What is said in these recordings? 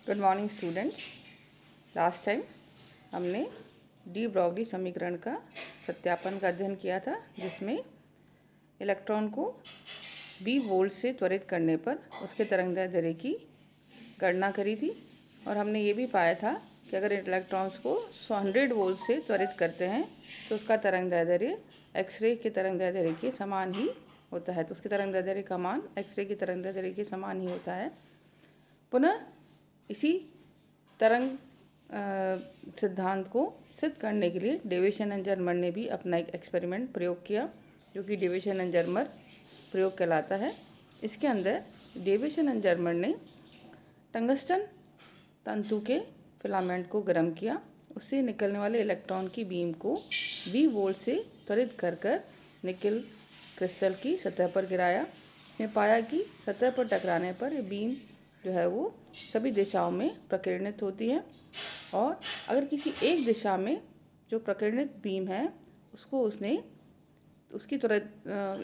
Good morning students. Last time हमने de Broglie समीकरण का सत्यापन का अध्ययन किया था, जिसमें इलेक्ट्रॉन को बी वोल्ट से त्वरित करने पर उसके तरंगदैर्ध्य की गणना करी थी। और हमने ये भी पाया था कि अगर इलेक्ट्रॉन्स को 100 वोल्ट से त्वरित करते हैं तो उसका तरंगदैर्ध्य एक्सरे के तरंगदैर्ध्य के समान ही होता है। तो उसके तरंगदैर्ध्य का मान एक्सरे के तरंगदैर्ध्य के समान ही होता है। पुनः इसी तरंग सिद्धांत को सिद्ध करने के लिए डेविसन एंड जर्मर ने भी अपना एक एक्सपेरिमेंट प्रयोग किया, जो कि डेविसन एंड जर्मर प्रयोग कहलाता है। इसके अंदर डेविसन एंड जर्मर ने टंगस्टन तंतु के फिलामेंट को गर्म किया, उससे निकलने वाले इलेक्ट्रॉन की बीम को बी वोल्ट से त्वरित कर निकल क्रिस्टल की सतह पर गिराया। ने पाया कि सतह पर टकराने पर ये बीम जो है वो सभी दिशाओं में प्रकीर्णित होती है, और अगर किसी एक दिशा में जो प्रकीर्णित बीम है उसकी त्वरित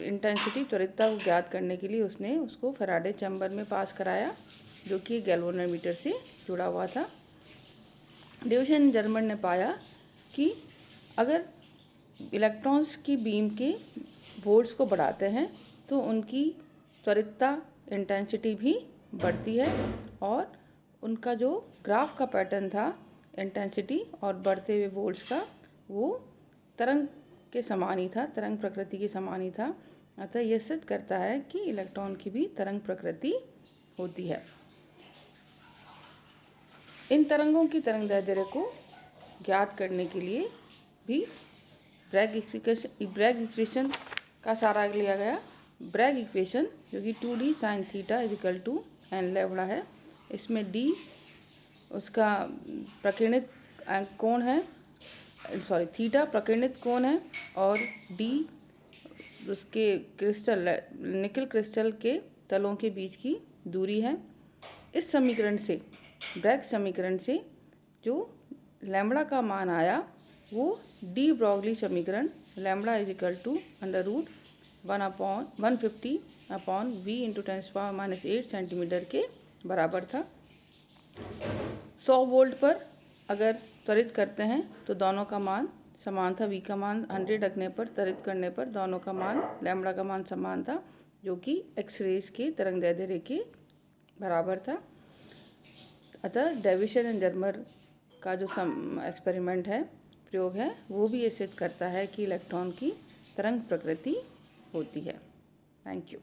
इंटेंसिटी त्वरितता को ज्ञात करने के लिए उसने उसको फैराडे चैम्बर में पास कराया, जो कि गैल्वेनोमीटर से जुड़ा हुआ था। डेविसन जर्मर ने पाया कि अगर इलेक्ट्रॉन्स की बीम के वोल्ट्स को बढ़ाते हैं तो उनकी त्वरितता इंटेंसिटी भी बढ़ती है, और उनका जो ग्राफ का पैटर्न था इंटेंसिटी और बढ़ते हुए वोल्ट्स का, वो तरंग के समान ही था, तरंग प्रकृति के समान ही था। अतः यह सिद्ध करता है कि इलेक्ट्रॉन की भी तरंग प्रकृति होती है। इन तरंगों की तरंगदैर्ध्य को ज्ञात करने के लिए भी ब्रैग इक्वेशन का सहारा लिया गया। ब्रैग इक्वेशन जो कि 2d sin theta = n lambda है। इसमें d उसका प्रकीर्णित कोण है, थीटा प्रकीर्णित कोण है, और d उसके निकल क्रिस्टल के तलों के बीच की दूरी है। इस समीकरण से, ब्रैग समीकरण से जो लैम्ब्डा का मान आया वो डी ब्रॉगली समीकरण लैम्ब्डा =150/10⁻⁸ सेंटीमीटर के बराबर था। 100 वोल्ट पर अगर त्वरित करते हैं तो दोनों का मान समान था। v का मान 100 रखने पर, त्वरित करने पर दोनों का मान लैम्ब्डा का मान समान था, जो कि एक्सरेज के तरंगदैर्ध्य के बराबर था। अतः डेविसन एंड जर्मर का जो एक्सपेरिमेंट है, प्रयोग है, वो भी ये सिद्ध करता है कि इलेक्ट्रॉन की तरंग प्रकृति होती है। Thank you.